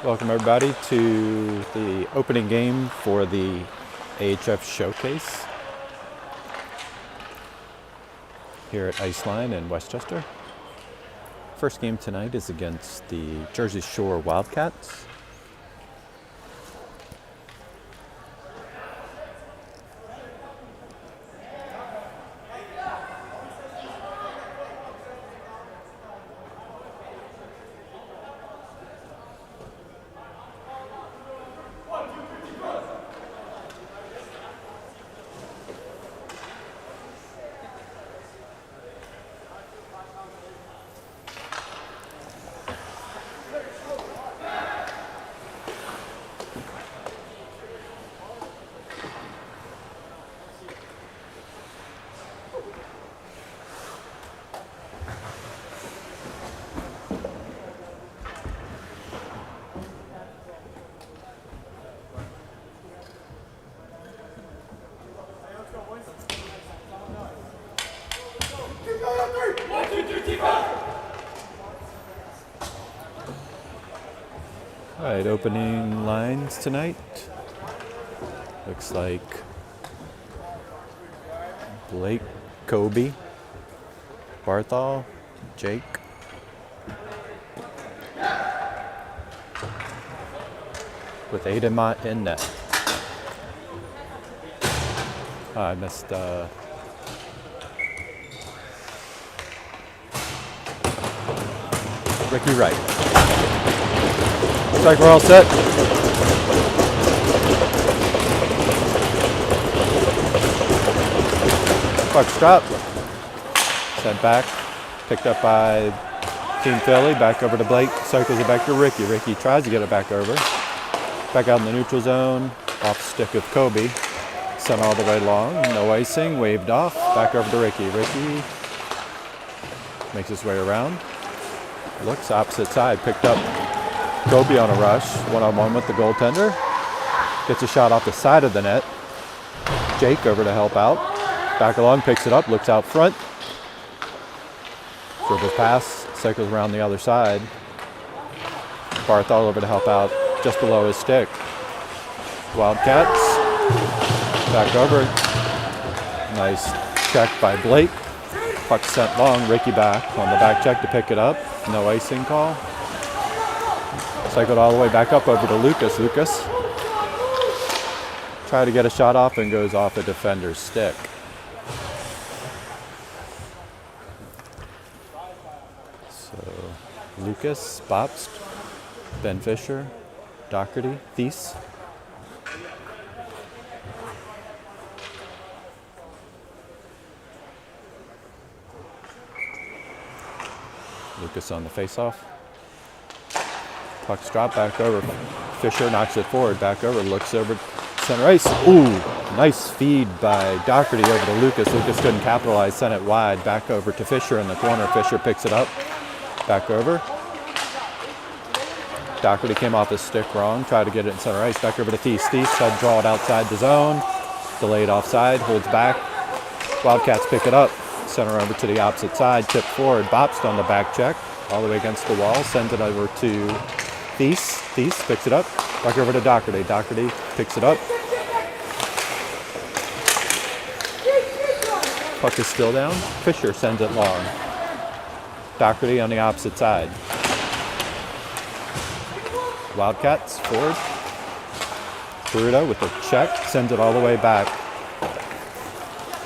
Welcome everybody to the opening game for the AHF Showcase here at Iceline in Westchester. First game tonight is against the Jersey Shore Wildcats. All right, opening lines tonight. Looks like Blake, Kobe, Barthol, Jake. With Aiden in net. Oh, I missed Ricky Wright. Looks like we're all set. Puck's dropped. Sent back. Picked up by Team Philly. Back over to Blake. Cycles it back to Ricky. Ricky tries to get it back over. Back out in the neutral zone. Off stick of Kobe. Sent all the way long. No icing. Waved off. Back over to Ricky. Ricky makes his way around. Looks opposite side. Picked up Kobe on a rush. One-on-one with the goaltender. Gets a shot off the side of the net. Jake over to help out. Back along. Picks it up. Looks out front. Dribbles pass. Cycles around the other side. Barthol over to help out. Just below his stick. Wildcats. Back over. Nice check by Blake. Puck sent long. Ricky back on the back check to pick it up. No icing call. Cycled all the way back up over to Lucas. Lucas try to get a shot off and goes off a defender's stick. So Lucas, Bobst, Ben Fisher, Doherty, Thies. Lucas on the face-off. Puck's dropped back over. Fisher knocks it forward, back over, looks over center ice. Ooh, nice feed by Doherty over to Lucas. Lucas couldn't capitalize, sent it wide, back over to Fisher in the corner. Fisher picks it up, back over. Doherty came off his stick wrong, tried to get it in center ice, back over to Thies. Thies tried to draw it outside the zone. Delayed offside, holds back. Wildcats pick it up. Center over to the opposite side, tip forward. Bobst on the back check, all the way against the wall. Sends it over to Thies. Thies picks it up. Back over to Doherty. Doherty picks it up. Puck is still down. Fisher sends it long. Doherty on the opposite side. Wildcats forward. Peruto with a check. Sends it all the way back.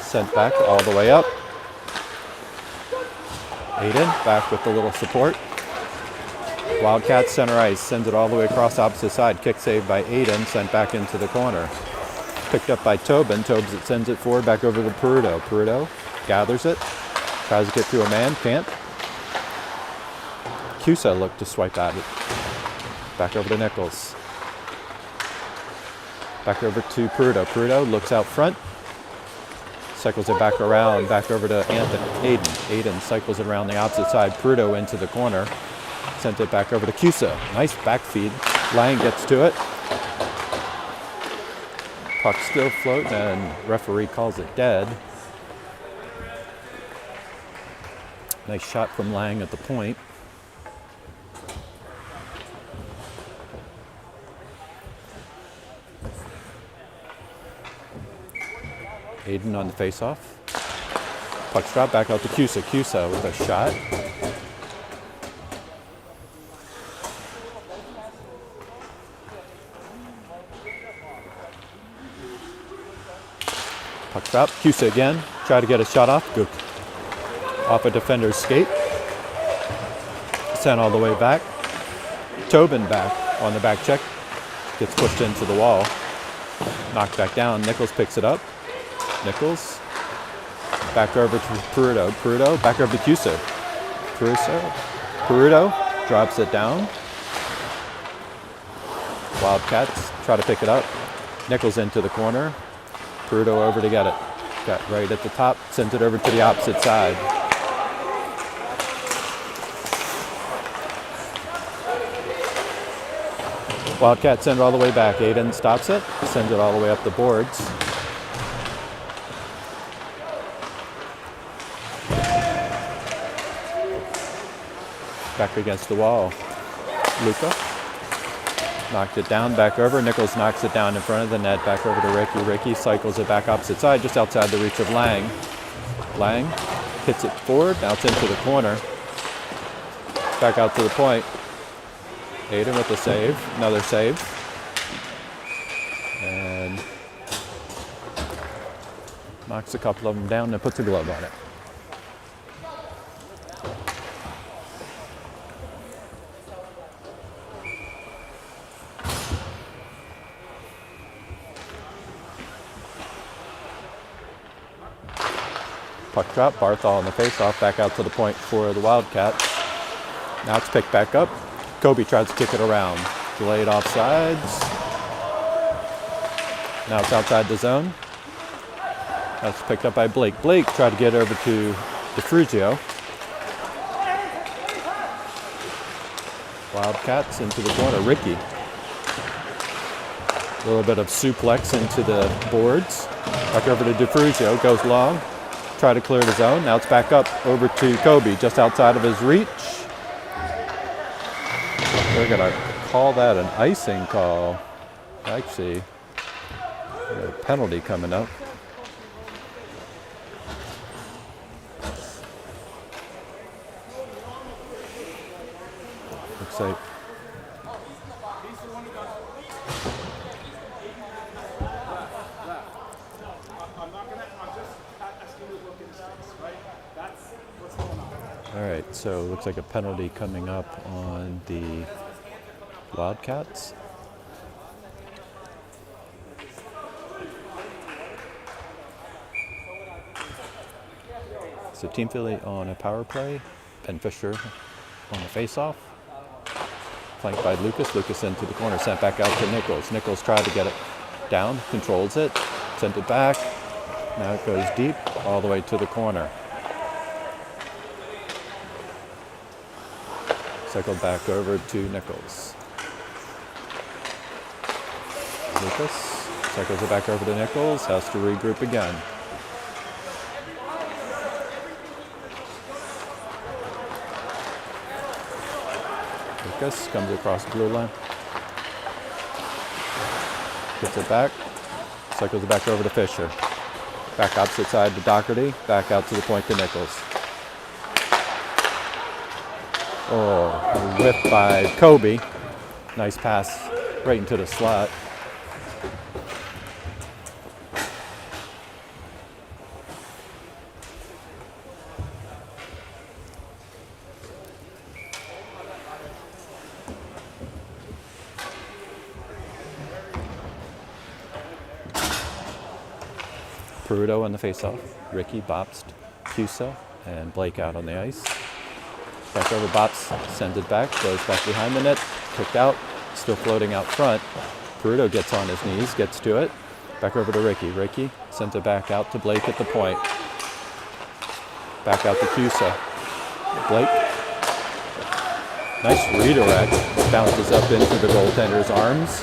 Sent back all the way up. Aiden back with a little support. Wildcats center ice, sends it all the way across opposite side. Kick saved by Aiden, sent back into the corner. Picked up by Tobin. Tobin sends it forward back over to Peruto. Peruto gathers it, tries to get through a man, can't. Cusa looked to swipe at it. Back over to Nichols. Back over to Peruto. Peruto looks out front. Cycles it back around, back over to Aiden. Aiden cycles it around the opposite side. Peruto into the corner. Sent it back over to Cusa. Nice back feed. Lang gets to it. Puck still floating, and referee calls it dead. Nice shot from Lang at the point. Aiden on the face-off. Puck's drop back out to Cusa. Cusa with a shot. Puck drop. Cusa again. Try to get a shot off. Good. Off a defender's skate. Sent all the way back. Tobin back on the back check. Gets pushed into the wall. Knocked back down. Nichols picks it up. Nichols. Back over to Peruto. Peruto. Back over to Cusa. Peruto drops it down. Wildcats try to pick it up. Nichols into the corner. Peruto over to get it. Got right at the top. Sends it over to the opposite side. Wildcats send it all the way back. Aiden stops it. Sends it all the way up the boards. Back against the wall. Luca. Knocked it down, back over. Nichols knocks it down in front of the net, back over to Ricky. Ricky cycles it back opposite side, just outside the reach of Lang. Lang hits it forward, now it's into the corner. Back out to the point. Aiden with the save, another save. And knocks a couple of them down and puts a glove on it. Puck drop, Barthol on the face-off, back out to the point for the Wildcats. Now it's picked back up. Kobe tries to kick it around. Delayed offsides. Now it's outside the zone. That's picked up by Blake. Blake tried to get over to DeFruzio. Wildcats into the corner. Ricky. A little bit of suplex into the boards. Back over to DeFruzio. Goes long. Try to clear the zone. Now it's back up over to Kobe, just outside of his reach. We're going to call that an icing call. Actually, a penalty coming up. Looks like all right, so it looks like a penalty coming up on the Wildcats. So Team Philly on a power play. Ben Fisher on the face-off. Flanked by Lucas. Lucas into the corner, sent back out to Nichols. Nichols tried to get it down, controls it, sent it back. Now it goes deep, all the way to the corner. Cycled back over to Nichols. Lucas cycles it back over to Nichols, has to regroup again. Lucas comes across the blue line. Gets it back, cycles it back over to Fisher. Back opposite side to Doherty, back out to the point to Nichols. Oh, whipped by Kobe. Nice pass right into the slot. Peruto on the face-off. Ricky, Bopst, Cusa, and Blake out on the ice. Back over, Bops sends it back, goes back behind the net, kicked out, still floating out front. Peruto gets on his knees, gets to it. Back over to Ricky. Ricky sends it back out to Blake at the point. Back out to Cusa. Blake. Nice redirect. Bounces up into the goaltender's arms.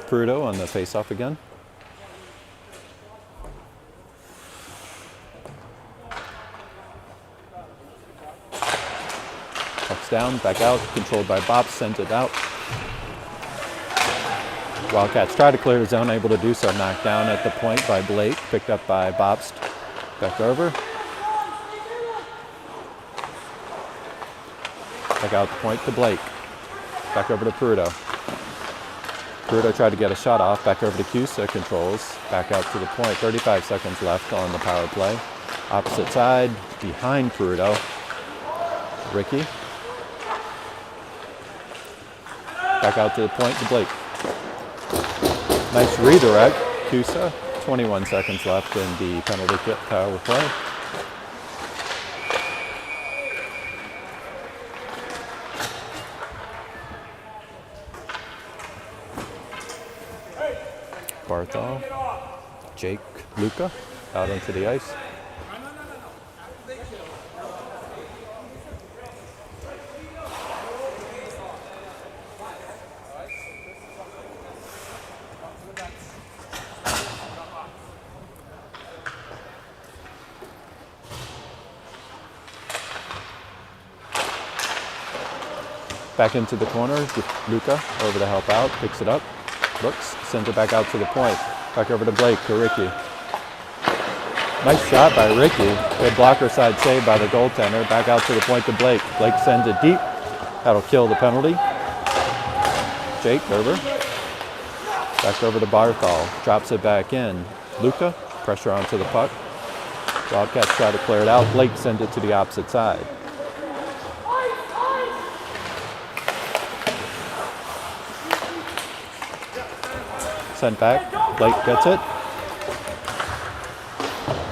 Peruto on the face-off again. down, back out, controlled by Bops, sends it out. Wildcats try to clear the zone, able to do so. Knocked down at the point by Blake, picked up by Bops. Back over. Back out the point to Blake. Back over to Peruto. Peruto tried to get a shot off. Back over to Cusa, controls. Back out to the point. 35 seconds left on the power play. Opposite side, behind Peruto. Ricky. Back out to the point to Blake. Nice redirect. Cusa. 21 seconds left in the penalty kick power play. Barthol, Jake, Luca out onto the ice. Back into the corner, Luca over to help out, picks it up, looks, sends it back out to the point. Back over to Blake, to Ricky. Nice shot by Ricky. Good blocker side save by the goaltender. Back out to the point to Blake. Blake sends it deep. That'll kill the penalty. Jake over. Back over to Barthol. Drops it back in. Luca, pressure onto the puck. Wildcats try to clear it out. Blake sends it to the opposite side. Sent back. Blake gets it.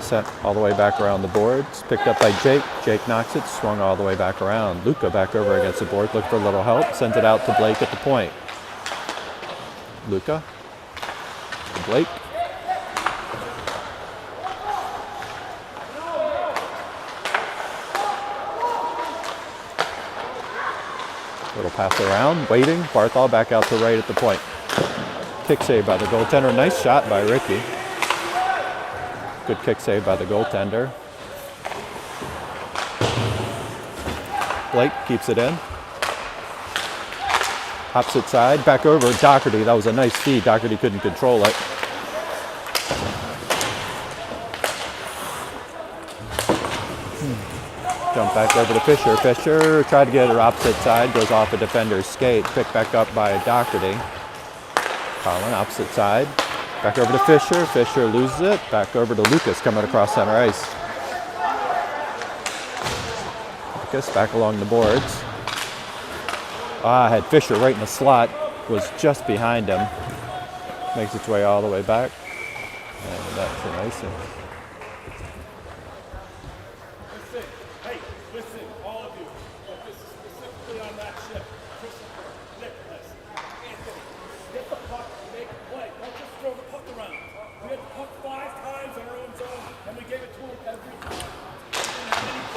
Sent all the way back around the boards. Picked up by Jake. Jake knocks it. Swung all the way back around. Luca back over against the board. Look for a little help. Sends it out to Blake at the point. Luca. To Blake. Little pass around. Waiting. Barthol back out to right at the point. Kick save by the goaltender. Nice shot by Ricky. Good kick save by the goaltender. Blake keeps it in. Opposite side. Back over. Doherty. That was a nice feed. Doherty couldn't control it. Jump back over to Fisher. Fisher tried to get her opposite side. Goes off a defender's skate. Picked back up by Doherty. Colin, opposite side. Back over to Fisher. Fisher loses it. Back over to Lucas coming across center ice. Lucas back along the boards. Had Fisher right in the slot. Was just behind him. Makes its way all the way back. And that's an icing.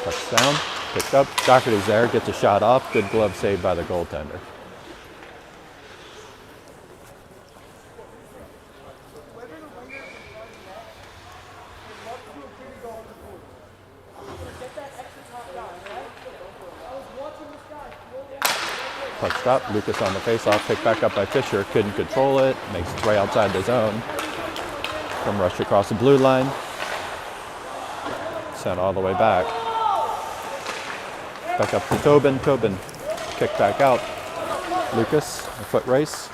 Touchdown, picked up. Doherty's there, gets a shot off. Good glove save by the goaltender. Puck stop, Lucas on the faceoff, picked back up by Fisher. Couldn't control it, makes its way outside the zone. From rush across the blue line. Sent all the way back. Back up to Tobin. Tobin kicked back out. Lucas, a foot race.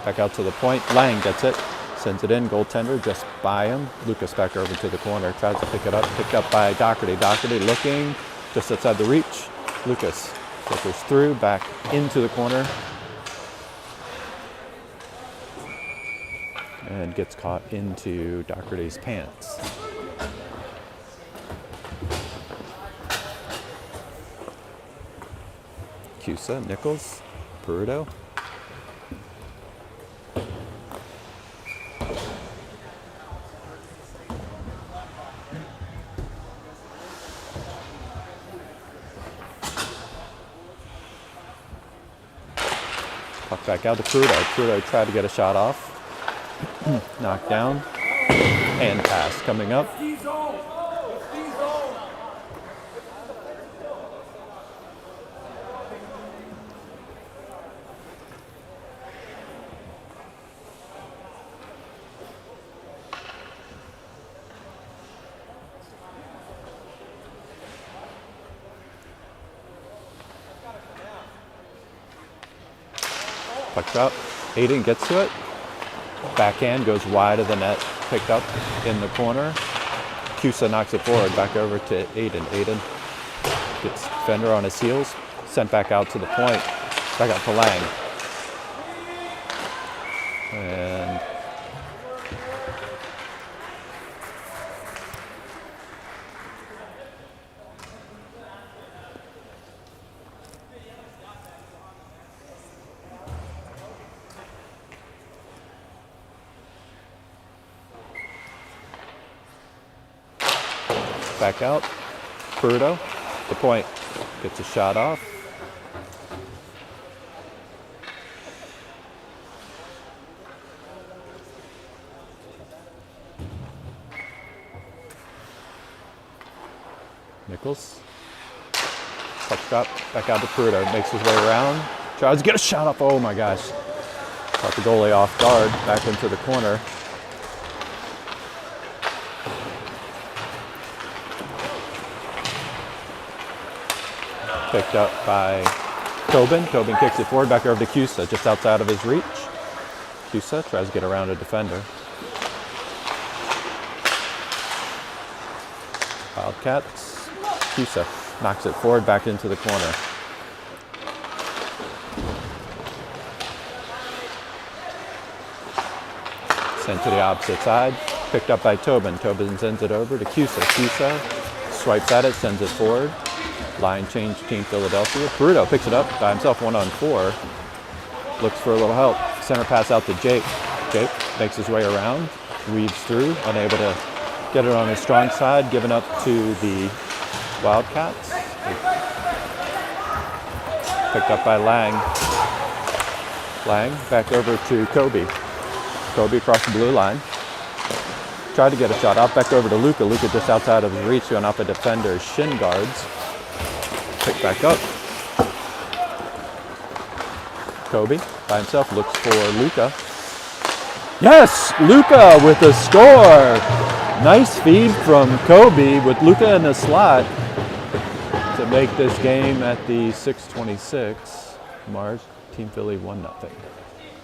Back out to the point. Lang gets it. Sends it in. Goaltender just by him. Lucas back over to the corner. Tries to pick it up. Picked up by Doherty. Doherty looking just outside the reach. Lucas filters through. Back into the corner. And gets caught into Doherty's pants. Cusa, Nichols, Peruto. Puck back out to Peruto. Peruto tried to get a shot off. Knocked down. Hand pass coming up. Pucks out. Aiden gets to it. Backhand goes wide of the net. Picked up in the corner. Cusa knocks it forward. Back over to Aiden. Aiden gets defender on his heels. Sent back out to the point. Back out to Lang. And back out. Peruto, the point, gets a shot off. Nichols. Puck drop, back out to Peruto, makes his way around. Tries to get a shot off, oh my gosh. Caught the goalie off guard, back into the corner. Picked up by Tobin. Tobin kicks it forward, back over to Cusa, just outside of his reach. Cusa tries to get around a defender. Wildcats. Cusa knocks it forward, back into the corner. Sent to the opposite side. Picked up by Tobin. Tobin sends it over to Cusa. Cusa swipes at it, sends it forward. Line change, Team Philadelphia. Peruto picks it up by himself, 1-on-4. Looks for a little help. Center pass out to Jake. Jake makes his way around, weaves through, unable to get it on his strong side, given up to the Wildcats. Picked up by Lang. Lang back over to Kobe. Kobe across the blue line. Tried to get a shot off, back over to Luca. Luca just outside of his reach, going off a defender's shin guards. Pick back up. Kobe by himself looks for Luca. Yes, Luca with a score. Nice feed from Kobe with Luca in the slot to make this game at the 6:26 mark. Team Philly 1-0.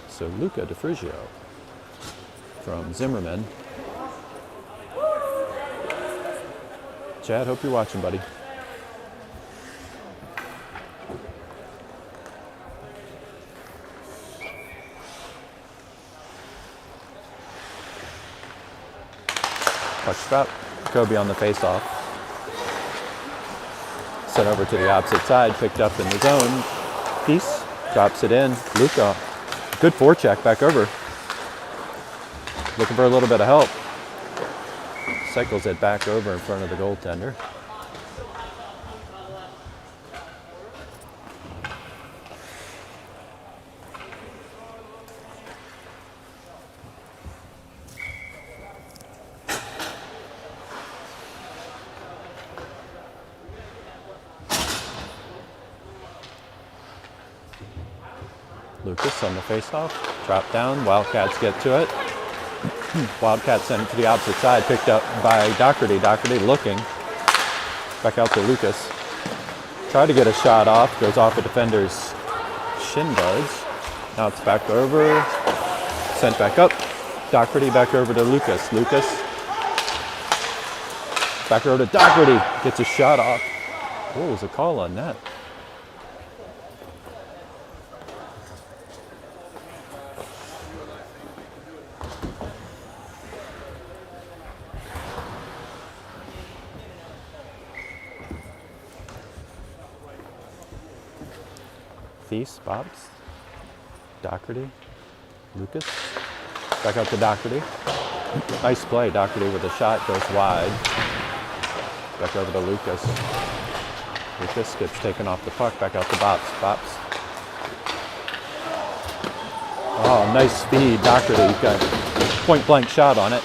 So Luca DeFrigio from Zimmerman. Chad, hope you're watching, buddy. Puck stop. Kobe on the face-off. Sent over to the opposite side, picked up in the zone. Peace, drops it in. Luca, good forecheck back over. Looking for a little bit of help. Cycles it back over in front of the goaltender. Lucas on the faceoff, drop down, Wildcats get to it. Wildcats send it to the opposite side, picked up by Doherty. Doherty looking, back out to Lucas. Tried to get a shot off, goes off a defender's shin guards. Now it's back over, sent back up. Doherty back over to Lucas. Lucas, back over to Doherty, gets a shot off. What was the call on that? Thies, Bobs, Doherty, Lucas, back out to Doherty. Nice play, Doherty with a shot, goes wide. Back over to Lucas. Lucas gets taken off the puck, back out to Bops. Bops. Oh, nice speed, Doherty, got a point blank shot on it.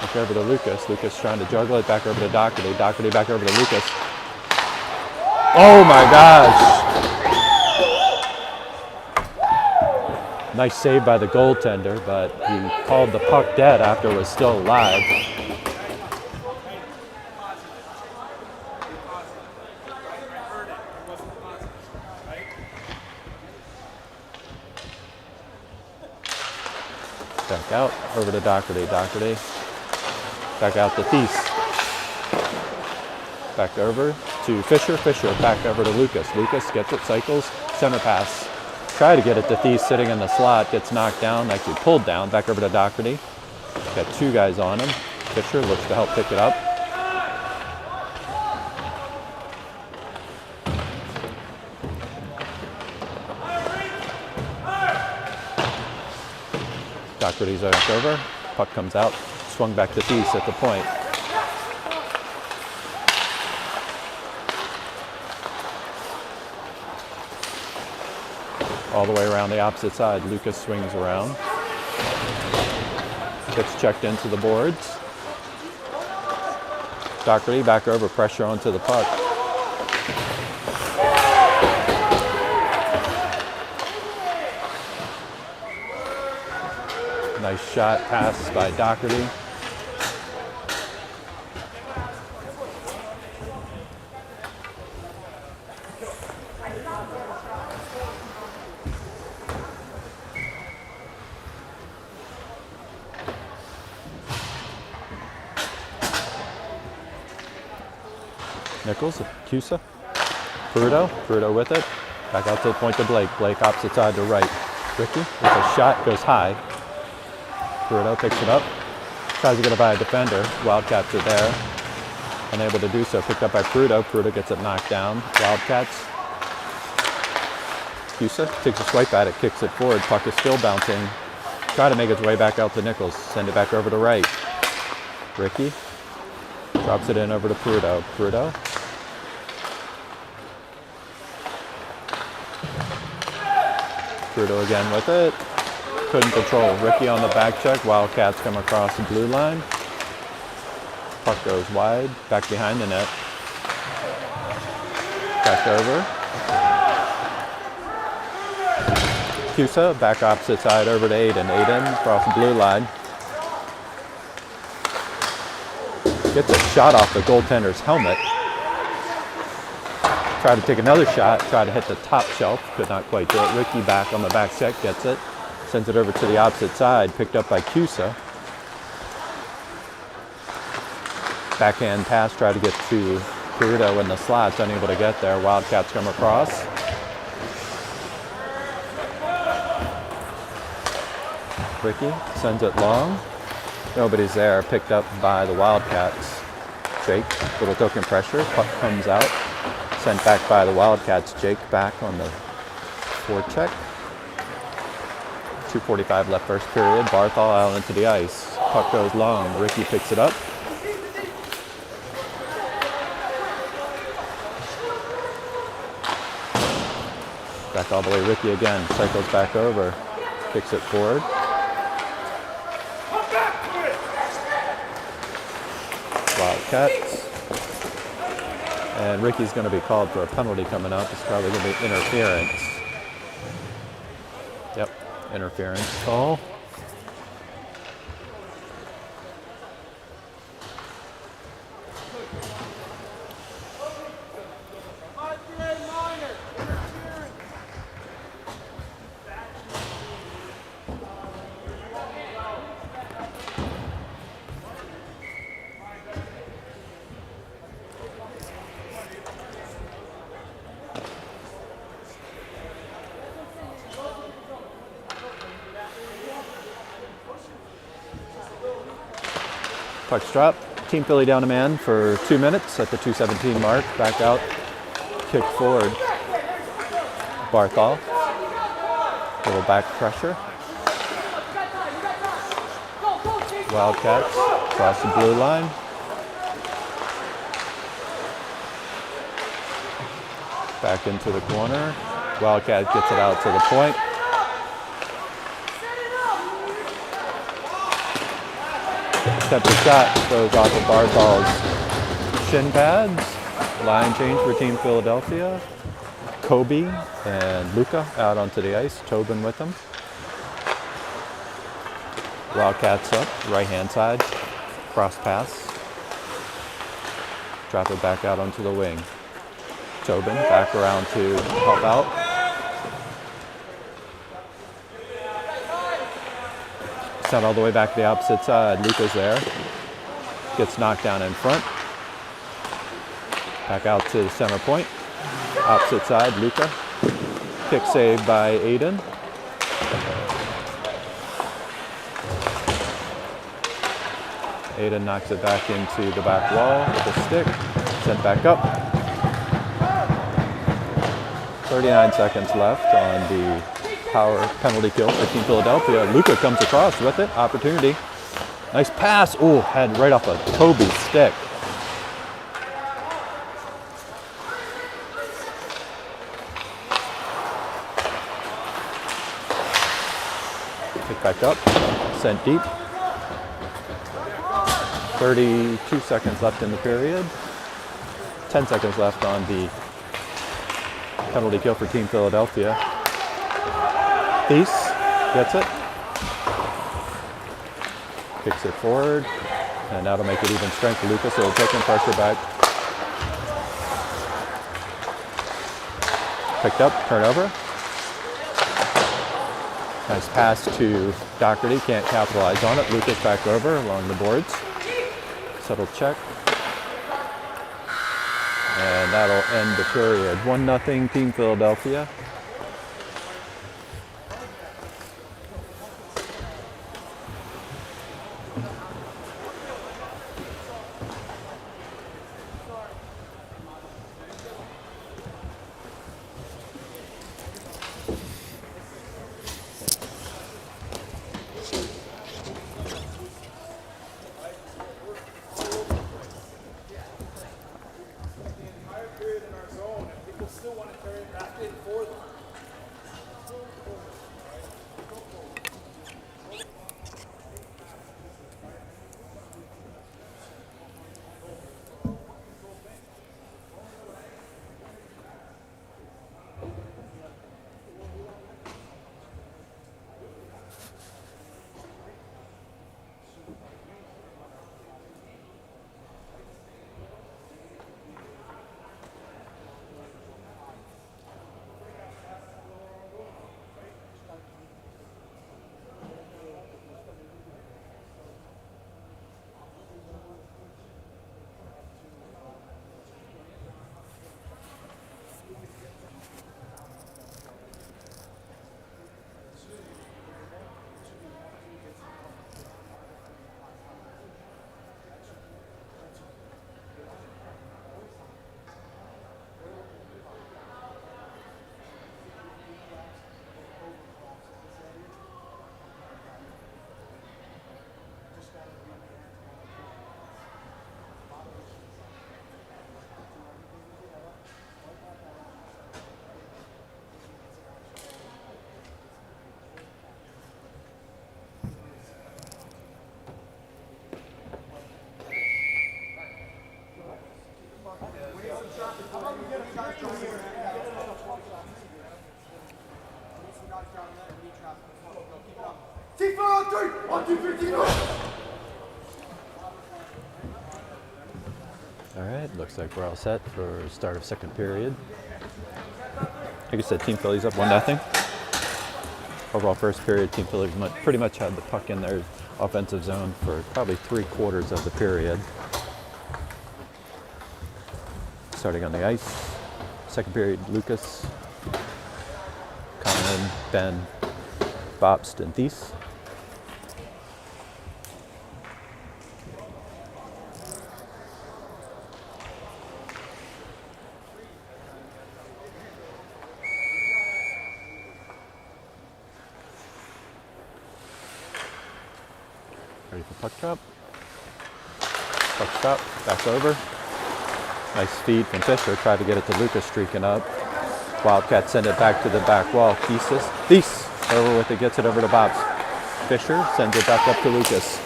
Back over to Lucas. Lucas trying to juggle it, back over to Doherty. Doherty back over to Lucas. Oh my gosh. Nice save by the goaltender, but he called the puck dead after it was still alive. Back out, over to Doherty. Doherty. Back out to Thies. Back over to Fisher. Fisher back over to Lucas. Lucas gets it, cycles, center pass. Try to get it to Thies sitting in the slot. Gets knocked down, actually pulled down. Back over to Doherty. Got two guys on him. Fisher looks to help pick it up. Doherty's back over. Puck comes out. Swung back to Thies at the point. All the way around the opposite side. Lucas swings around. Gets checked into the boards. Doherty back over, pressure onto the puck. Nice shot pass by Doherty. Nichols, Cusa, Peruto with it. Back out to the point to Blake. Blake opposite side to right. Ricky with a shot, goes high. Peruto picks it up. Tries to get it by a defender. Wildcats are there. Unable to do so. Picked up by Peruto. Peruto gets it knocked down. Wildcats. Cusa takes a swipe at it, kicks it forward. Puck is still bouncing. Try to make its way back out to Nichols. Send it back over to right. Ricky drops it in over to Peruto. Peruto. Peruto again with it. Couldn't control. Ricky on the back check. Wildcats come across the blue line. Puck goes wide. Back behind the net. Back over. Cusa back opposite side over to Aiden. Aiden across the blue line. Gets a shot off the goaltender's helmet. Try to take another shot. Try to hit the top shelf. Could not quite do it. Ricky back on the back check. Gets it. Sends it over to the opposite side. Picked up by Cusa. Backhand pass. Try to get to Peruto in the slots. Unable to get there. Wildcats come across. Ricky sends it long. Nobody's there. Picked up by the Wildcats. Jake, little token pressure. Puck comes out. Sent back by the Wildcats. Jake back on the forecheck. 2:45 left first period. Barthol out into the ice. Puck goes long. Ricky picks it up. Back all the way. Ricky again. Cycles back over. Kicks it forward. Wildcats. And Ricky's going to be called for a penalty coming up. It's probably going to be interference. Yep, interference call. Puck's drop. Team Philly down a man for 2 minutes at the 2:17 mark. Back out. Kick forward. Barthol. Little back pressure. Wildcats across the blue line. Back into the corner. Wildcat gets it out to the point. Attempted shot goes off of Barthol's shin pads. Line change for Team Philadelphia. Kobe and Luca out onto the ice. Tobin with them. Wildcats up, right hand side. Cross pass. Drop it back out onto the wing. Tobin back around to help out. Kicks out all the way back to the opposite side. Luca's there. Gets knocked down in front. Back out to the center point. Opposite side, Luca. Kick saved by Aiden. Aiden knocks it back into the back wall with a stick. Sent back up. 39 seconds left on the power penalty kill for Team Philadelphia. Luca comes across with it. Opportunity. Nice pass. Oh, had right off of Toby's stick. Pick back up. Sent deep. 32 seconds left in the period. 10 seconds left on the penalty kill for Team Philadelphia. Thies gets it. Kicks it forward. And that'll make it even strength for Lucas, so he'll take in pressure back. Picked up, turnover. Nice pass to Doherty, can't capitalize on it. Lucas back over along the boards. Settle check. And that'll end the period. 1-0 Team Philadelphia. All right, looks like we're all set for start of second period. Like I said, Team Philly's up 1-0. Overall first period, Team Philly pretty much had the puck in their offensive zone for probably 3/4 of the period. Starting on the ice, second period, Lucas, Conlon, Ben, Bobst, and Thies. Ready for puck drop. Puck stop, back over. Nice feed from Fisher. Tried to get it to Lucas, streaking up. Wildcats send it back to the back wall. Thies over with it, gets it over to Bobs. Fisher sends it back up to Lucas.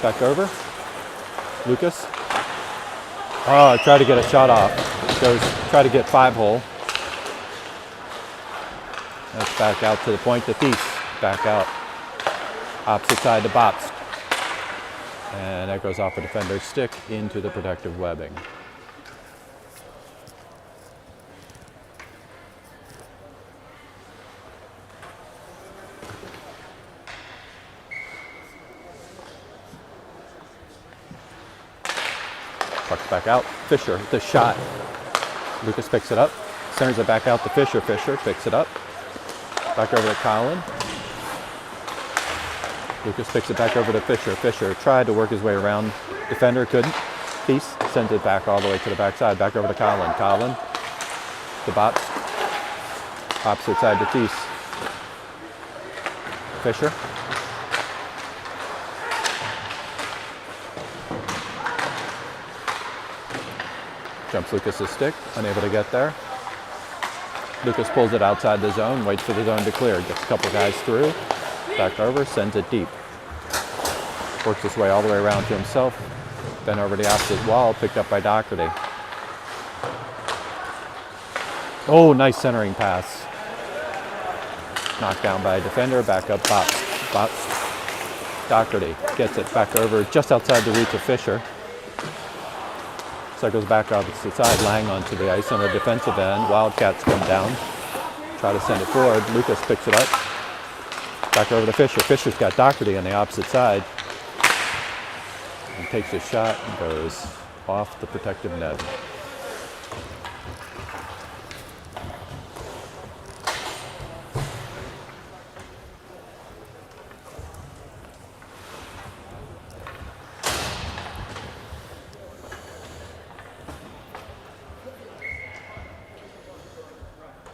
Back over. Lucas. Oh, try to get a shot off. Try to get 5-hole. That's back out to the point to Thies. Back out. Opposite side to Bobst. And that goes off a defender's stick into the protective webbing. back out. Fisher, the shot. Lucas picks it up, centers it back out to Fisher. Fisher picks it up. Back over to Colin. Lucas picks it back over to Fisher. Fisher tried to work his way around. Defender couldn't. Thies sends it back all the way to the backside. Back over to Colin. Colin. The box. Opposite side to Thies. Fisher. Jumps Lucas's stick. Unable to get there. Lucas pulls it outside the zone. Waits for the zone to clear. Gets a couple guys through. Back over. Sends it deep. Works his way all the way around to himself. Then over the opposite wall, picked up by Doherty. Oh, nice centering pass. Knocked down by a defender, back up Bops. Doherty gets it back over just outside the reach of Fisher. Cycles back opposite side, Lang onto the ice on the defensive end. Wildcats come down, try to send it forward. Lucas picks it up. Back over to Fisher. Fisher's got Doherty on the opposite side. And takes a shot and goes off the protective net.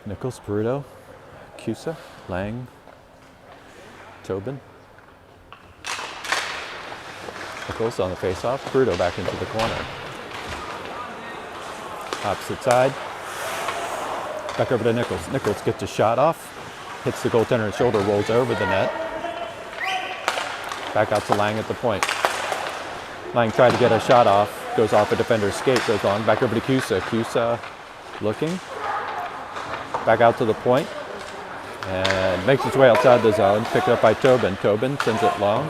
Nichols, Peruto, Cusa, Lang, Tobin. Nichols on the face-off. Peruto back into the corner. Opposite side. Back over to Nichols. Nichols gets a shot off. Hits the goaltender's shoulder, rolls over the net. Back out to Lang at the point. Lang tried to get a shot off. Goes off a defender's skate, goes long. Back over to Cusa. Cusa looking. Back out to the point. And makes its way outside the zone. Picked up by Tobin. Tobin sends it long.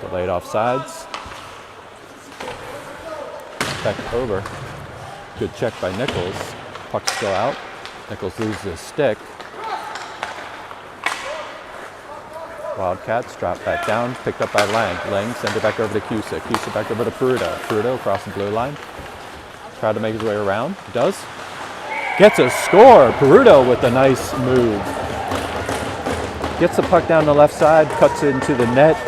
Delayed off sides. Back over. Good check by Nichols. Puck's still out. Nichols loses his stick. Wildcats drop back down. Picked up by Lang. Lang sends it back over to Cusa. Cusa back over to Peruto. Peruto across the blue line. Tried to make his way around. Does. Gets a score. Peruto with a nice move. Gets the puck down the left side. Cuts it into the net.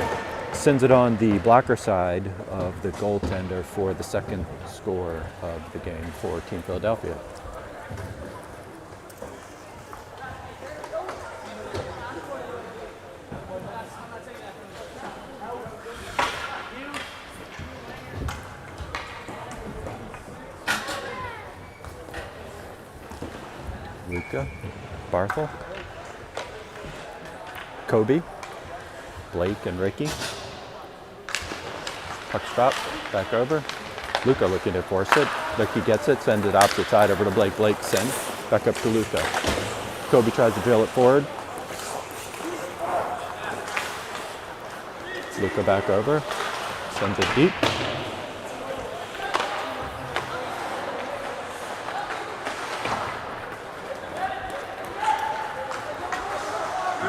Sends it on the blocker side of the goaltender for the second score of the game for Team Philadelphia. Luca, Barthel, Kobe, Blake and Ricky. Puck's dropped, back over. Luca looking to force it. Ricky gets it, sends it opposite side over to Blake. Blake sends, back up to Luca. Kobe tries to drill it forward. Luca back over, sends it deep.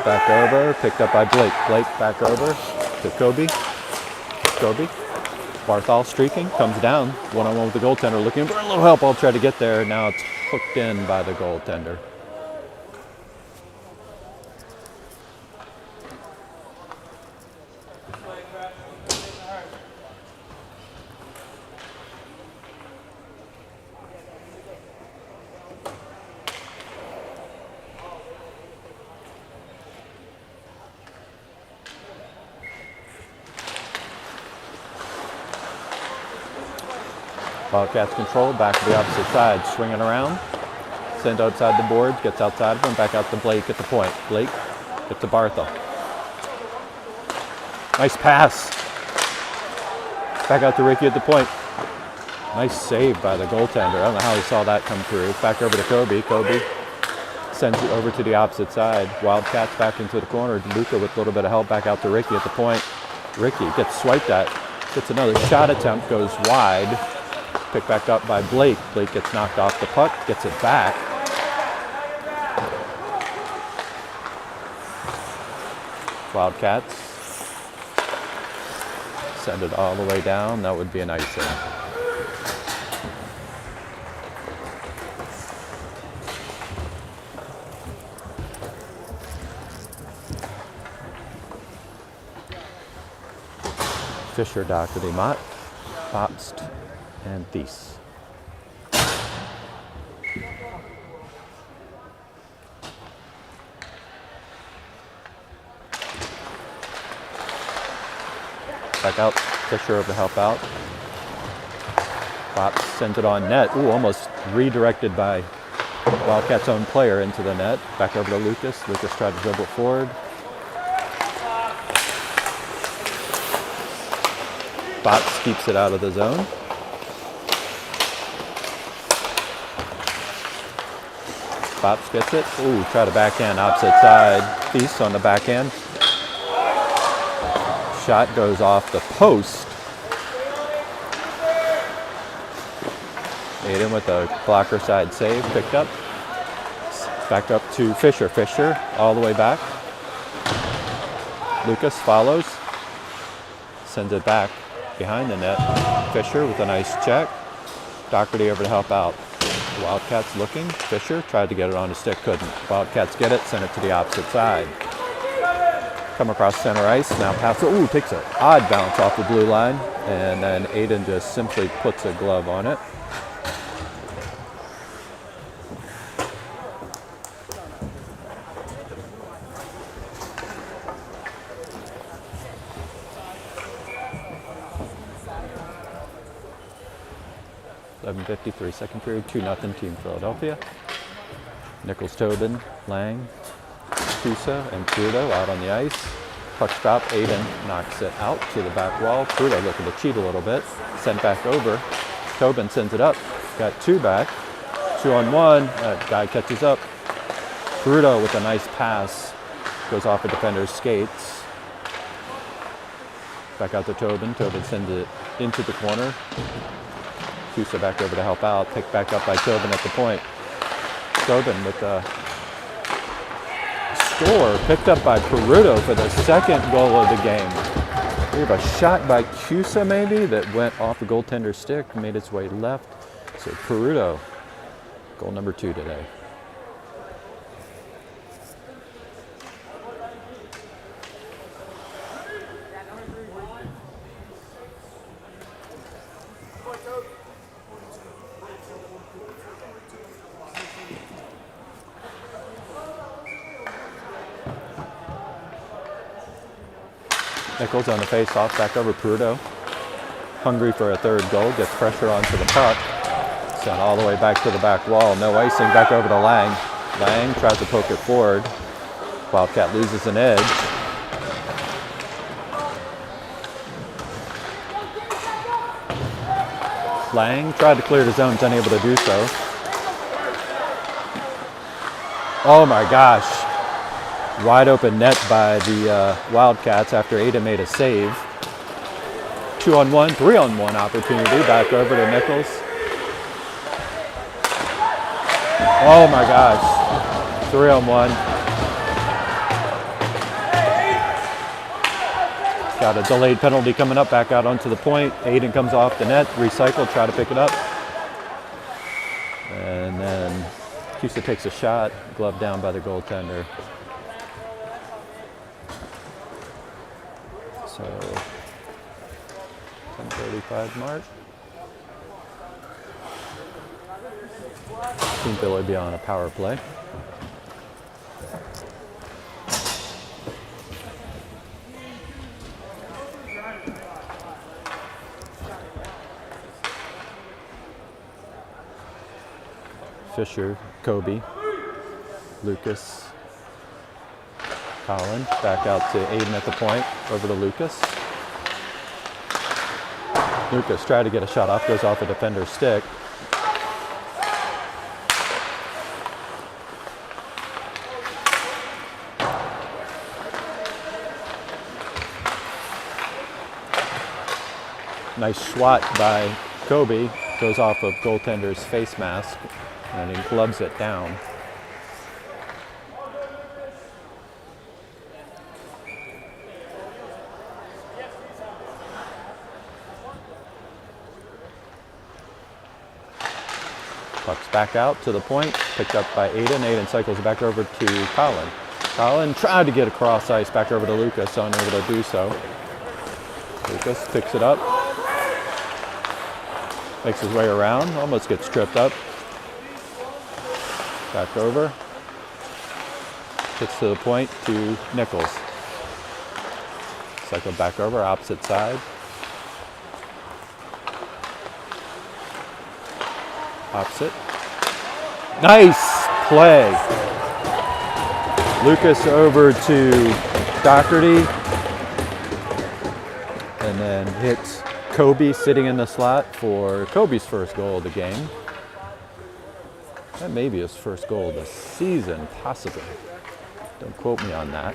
Back over, picked up by Blake. Blake back over to Kobe. Kobe. Barthol streaking, comes down. One-on-one with the goaltender, looking for a little help. I'll try to get there. Now it's hooked in by the goaltender. Wildcats control, back to the opposite side, swinging around. Send outside the boards, gets outside of him, back out to Blake at the point. Blake, get to Barthel. Nice pass. Back out to Ricky at the point. Nice save by the goaltender. I don't know how he saw that come through. Back over to Kobe. Kobe sends it over to the opposite side. Wildcats back into the corner. Luca with a little bit of help, back out to Ricky at the point. Ricky gets swiped at, gets another shot attempt, goes wide. Picked back up by Blake. Blake gets knocked off the puck, gets it back. Wildcats send it all the way down. That would be an icing. Fisher, Doherty, Mott, Bobst, and Thies. Back out, Fisher over to help out. Bobst sends it on net. Ooh, almost redirected by Wildcats' own player into the net. Back over to Lucas. Lucas tried to dribble it forward. Bobst keeps it out of the zone. Bobst gets it. Ooh, try to backhand opposite side. Thies on the backhand. Shot goes off the post. Aiden with a blocker side save, picked up. Back up to Fisher. Fisher all the way back. Lucas follows. Sends it back behind the net. Fisher with a nice check. Doherty over to help out. Wildcats looking. Fisher tried to get it on his stick, couldn't. Wildcats get it, send it to the opposite side. Come across center ice, now pass it. Ooh, takes an odd bounce off the blue line. And then Aiden just simply puts a glove on it. .53, second period, 2-0 Team Philadelphia. Nichols, Tobin, Lang, Cusa, and Prudo out on the ice. Puck stop, Aiden knocks it out to the back wall. Prudo looking to cheat a little bit. Sent back over. Tobin sends it up. Got two back. 2-on-1. Guy catches up. Prudo with a nice pass. Goes off a defender's skates. Back out to Tobin. Tobin sends it into the corner. Cusa back over to help out. Picked back up by Tobin at the point. Tobin with a score. Picked up by Peruto for the second goal of the game. We have a shot by Cusa maybe that went off the goaltender's stick, made its way left. So Peruto, goal number 2 today. Nichols on the face-off, back over Peruto. Hungry for a third goal, gets pressure onto the puck. Sent all the way back to the back wall. No icing, back over to Lang. Lang tries to poke it forward. Wildcat loses an edge. Lang tried to clear the zone, unable to do so. Oh my gosh. Wide open net by the Wildcats after Aiden made a save. 2-on-1, 3-on-1 opportunity. Back over to Nichols. Oh my gosh. 3-on-1. Got a delayed penalty coming up. Back out onto the point. Aiden comes off the net. Recycle, try to pick it up. And then Cusa takes a shot. Glove down by the goaltender. So, 10:35 mark. Team Philly be on a power play. Fisher, Kobe, Lucas, Colin, back out to Aiden at the point, over to Lucas. Lucas tried to get a shot off, goes off a defender's stick. Nice swat by Kobe, goes off of goaltender's face mask, and he gloves it down. Puck's back out to the point, picked up by Aiden. Aiden cycles back over to Colin. Colin tried to get across ice back over to Lucas, unable to do so. Lucas picks it up. Makes his way around. Almost gets tripped up. Back over. Gets to the point to Nichols. Cycle back over, opposite side. Opposite. Nice play. Lucas over to Doherty. And then hits Kobe sitting in the slot for Kobe's first goal of the game. That may be his first goal of the season, possibly. Don't quote me on that.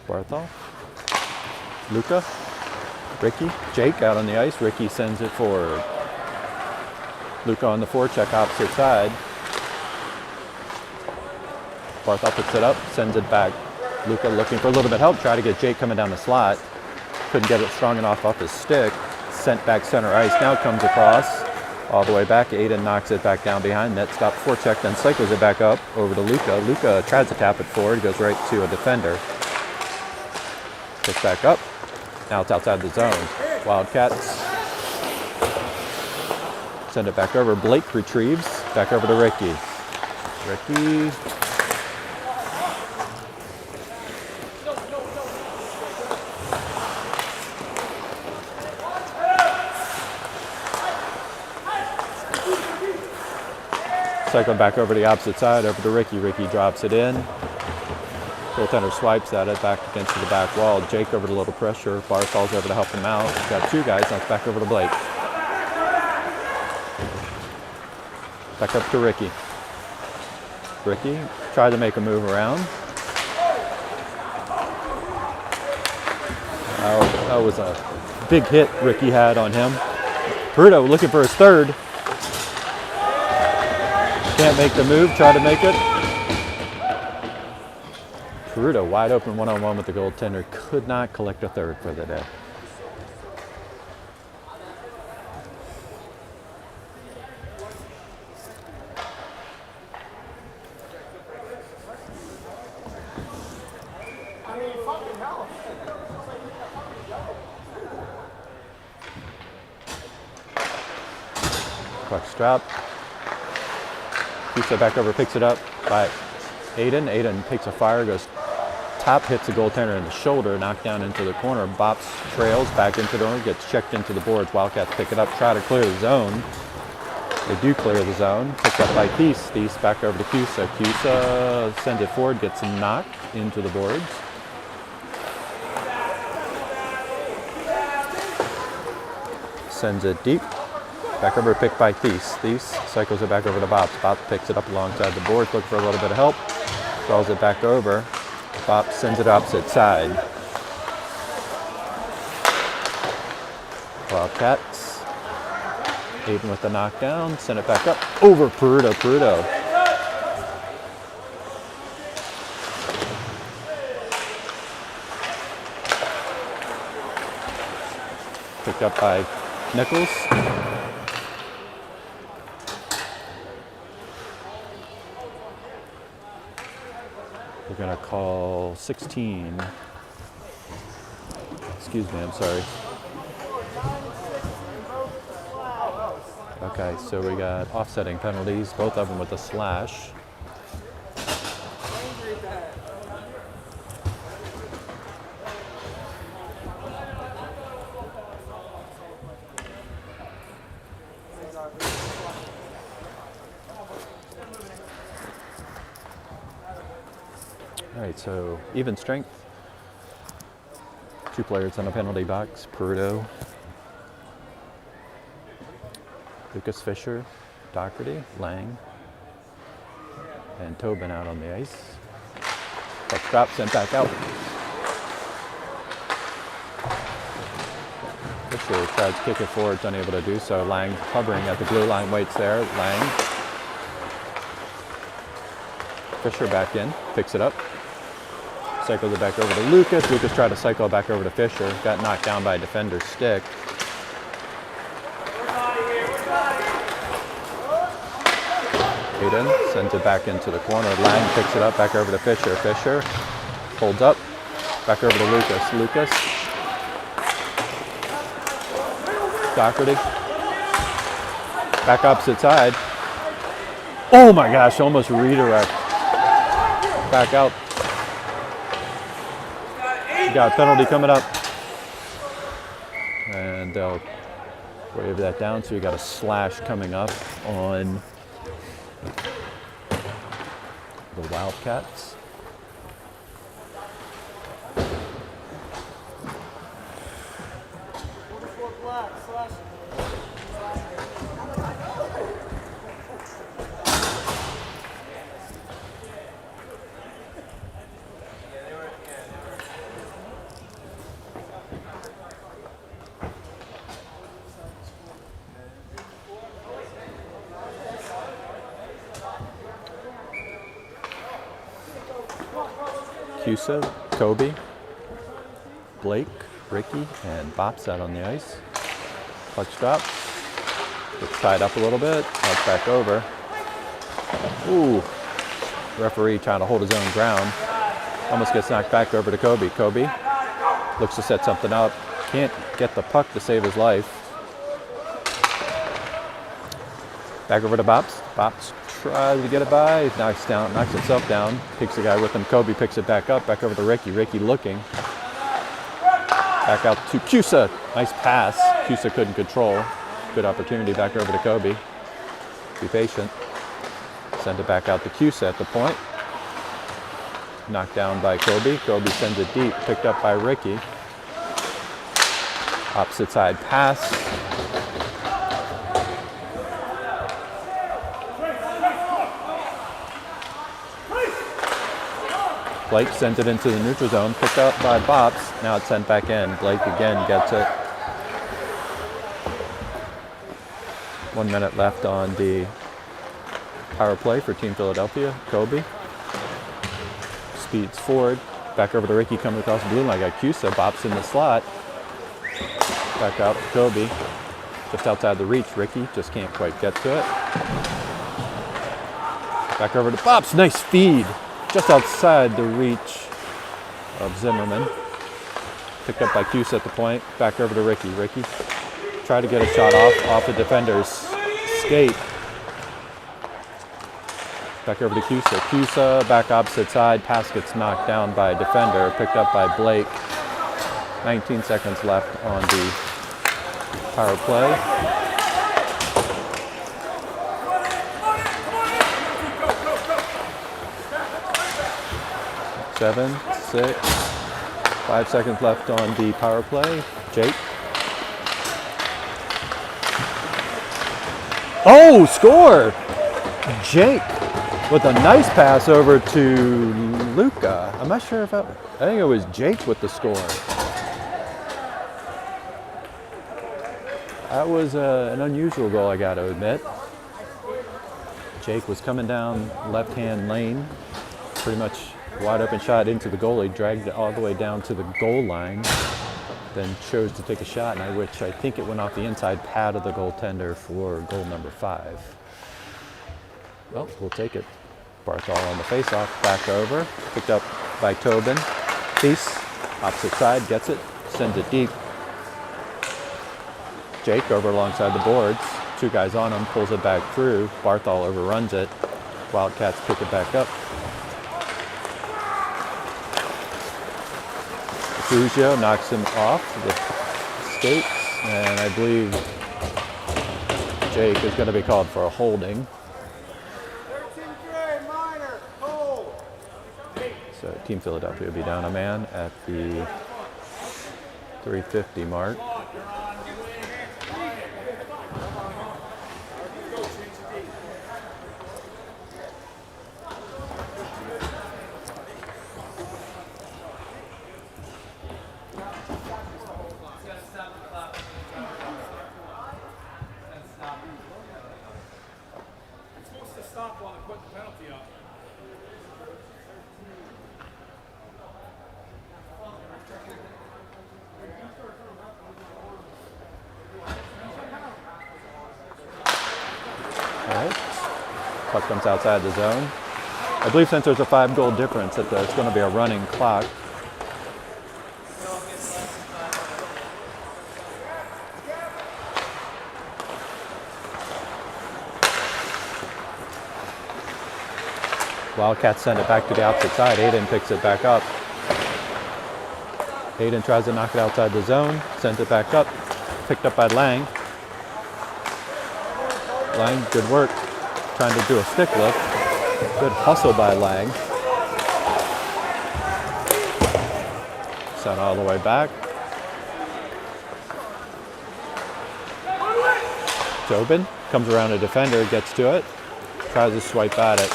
Barthol, Luca, Ricky, Jake out on the ice. Ricky sends it forward. Luca on the forecheck, opposite side. Barthol picks it up, sends it back. Luca looking for a little bit of help, try to get Jake coming down the slot. Couldn't get it strong enough off his stick. Sent back center ice, now comes across. All the way back, Aiden knocks it back down behind net, stop forecheck, then cycles it back up over to Luca. Luca tries to tap it forward, goes right to a defender. Picks back up, now it's outside the zone. Wildcats send it back over. Blake retrieves, back over to Ricky. Ricky. Cycle back over to the opposite side, over to Ricky. Ricky drops it in. Goaltender swipes at it, back against the back wall. Jake over to a little pressure. Barthol's over to help him out. He's got two guys, now it's back over to Blake. Back up to Ricky. Ricky tried to make a move around. That was a big hit Ricky had on him. Peruto looking for his third. Can't make the move, try to make it. Peruto wide open one-on-one with the goaltender. Could not collect a third for the day. Puck's dropped. Keeps it back over, picks it up by Aiden. Aiden takes a fire, goes top, hits the goaltender in the shoulder, knocked down into the corner. Bops trails back into the corner, gets checked into the boards. Wildcats pick it up, try to clear the zone. They do clear the zone. Picked up by Thies. Thies back over to Cusa. Cusa sends it forward, gets knocked into the boards. Sends it deep. Back over, picked by Thies. Thies cycles it back over to Bops. Bops picks it up alongside the boards, looking for a little bit of help. Throws it back over. Bops sends it opposite side. Wildcats. Aiden with the knockdown. Send it back up. Over Peruto. Peruto. Picked up by Nichols. We're going to call 16. Excuse me, I'm sorry. Okay, so we got offsetting penalties, both of them with a slash. All right, so even strength. Two players in a penalty box. Peruto, Lucas Fisher, Doherty, Lang, and Tobin out on the ice. Puck drop, sent back out. Fisher tries to kick it forward, is unable to do so. Lang hovering at the blue line, waits there. Lang. Fisher back in, picks it up. cycles it back over to Lucas. Lucas tried to cycle it back over to Fisher. Got knocked down by a defender's stick. Aiden sends it back into the corner. Lang picks it up back over to Fisher. Fisher holds up. Back over to Lucas. Lucas. Doherty. Back opposite side. Oh my gosh, almost redirect. Back out. You got a penalty coming up. And they'll wave that down. So you got a slash coming up on the Wildcats. Cusa, Kobe, Blake, Ricky, and Bops out on the ice. Puck drop. Gets tied up a little bit. Puck back over. Ooh. Referee trying to hold his own ground. Almost gets knocked back over to Kobe. Kobe looks to set something up. Can't get the puck to save his life. Back over to Bops. Bops tries to get it by. Knocks himself down. Takes the guy with him. Kobe picks it back up. Back over to Ricky. Ricky looking. Back out to Cusa. Nice pass. Cusa couldn't control. Good opportunity back over to Kobe. Be patient. Send it back out to Cusa at the point. Knocked down by Kobe. Kobe sends it deep. Picked up by Ricky. Opposite side pass. Blake sends it into the neutral zone, picked up by Bops. Now it's sent back in. Blake again gets it. 1 minute left on the power play for Team Philadelphia. Kobe speeds forward. Back over to Ricky coming across the blue line. Got Cusa. Bops in the slot. Back out to Kobe. Just outside the reach. Ricky just can't quite get to it. Back over to Bops. Nice feed. Just outside the reach of Zimmerman. Picked up by Cusa at the point. Back over to Ricky. Ricky tried to get a shot off the defender's skate. Back over to Cusa. Cusa back opposite side. Pass gets knocked down by a defender. Picked up by Blake. 19 seconds left on the power play. 7, 6, 5 seconds left on the power play. Jake. Oh, score! Jake with a nice pass over to Luca. I'm not sure if I think it was Jake with the score. That was an unusual goal, I got to admit. Jake was coming down left-hand lane, pretty much wide open shot into the goalie, dragged it all the way down to the goal line, then chose to take a shot, which I think it went off the inside pad of the goaltender for goal number 5. Well, we'll take it. Barthol on the faceoff, back over, picked up by Tobin. Thies, opposite side, gets it, sends it deep. Jake over alongside the boards, 2 guys on him, pulls it back through. Barthol overruns it. Wildcats pick it back up. Fugio knocks him off the skates, and I believe Jake is going to be called for a holding. So Team Philadelphia will be down a man at the 3:50 mark. All right. Puck comes outside the zone. I believe since there's a 5-goal difference, that it's going to be a running clock. Wildcats send it back to the opposite side. Aiden picks it back up. Aiden tries to knock it outside the zone, sends it back up. Picked up by Lang. Lang, good work. Trying to do a stick lift. Good hustle by Lang. Sent all the way back. Tobin comes around a defender, gets to it. Tries to swipe at it.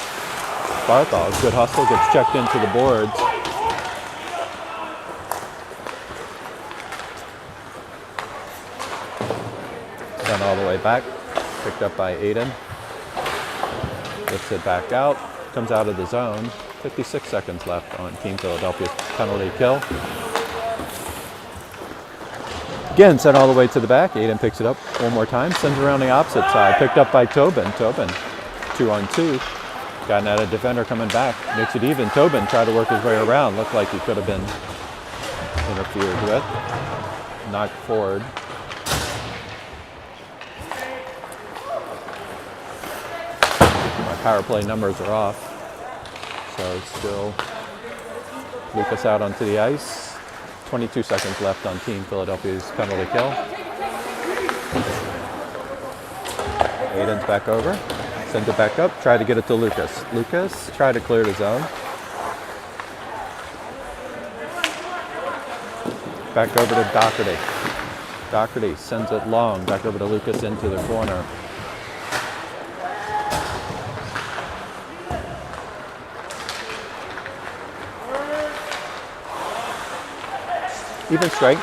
Barthol, good hustle, gets checked into the boards. Sent all the way back. Picked up by Aiden. Lifts it back out. Comes out of the zone. 56 seconds left on Team Philadelphia's penalty kill. Again, sent all the way to the back. Aiden picks it up one more time. Sends around the opposite side. Picked up by Tobin. Tobin, 2-on-2. Gotten at a defender coming back. Makes it even. Tobin tried to work his way around. Looked like he could have been interfered with. Knocked forward. My power play numbers are off. So still Lucas out onto the ice. 22 seconds left on Team Philadelphia's penalty kill. Aiden's back over. Sends it back up. Try to get it to Lucas. Lucas tried to clear the zone. Back over to Doherty. Doherty sends it long. Back over to Lucas into the corner. Even strike.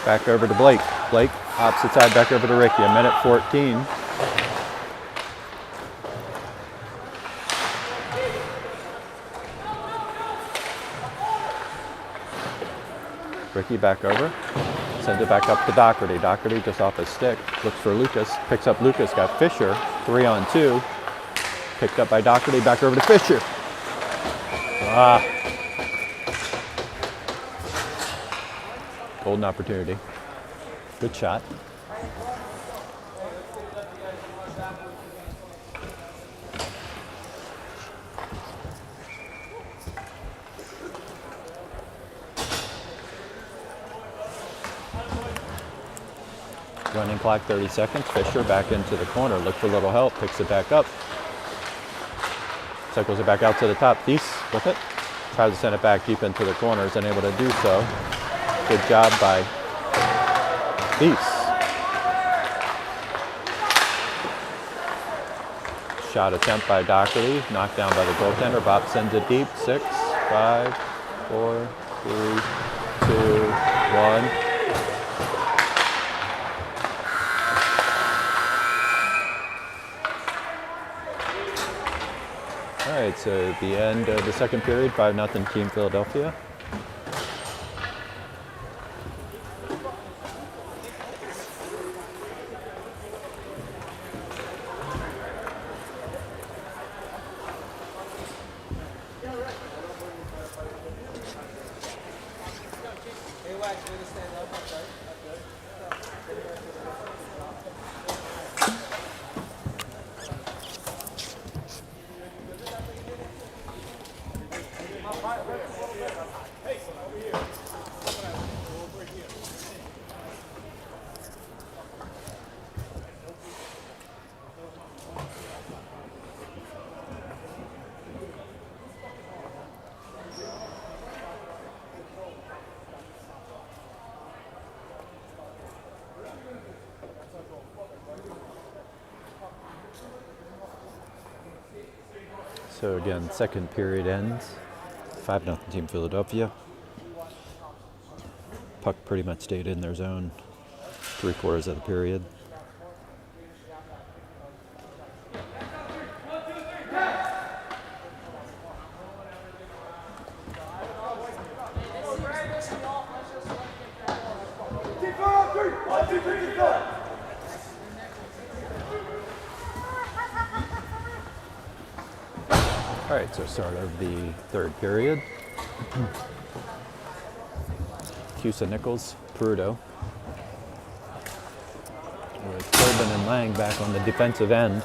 Back over to Blake. Blake, opposite side, back over to Ricky. A minute 14. Ricky back over. Sends it back up to Doherty. Doherty just off his stick. Looks for Lucas. Picks up Lucas. Got Fisher. 3-on-2. Picked up by Doherty. Back over to Fisher. Golden opportunity. Good shot. Running clock 30 seconds. Fisher back into the corner. Look for a little help. Picks it back up. Cycles it back out to the top. Thies with it. Tries to send it back deep into the corners. Unable to do so. Good job by Thies. Shot attempt by Doherty. Knocked down by the goaltender. Bob sends it deep. 6, 5, 4, 3, 2, 1. All right, so the end of the second period, 5-0 Team Philadelphia. So again, second period ends. 5-0 Team Philadelphia. Puck pretty much stayed in their zone 3/4 of the period. All right, so start of the third period. Cusa, Nichols, Peruto. With Tobin and Lang back on the defensive end.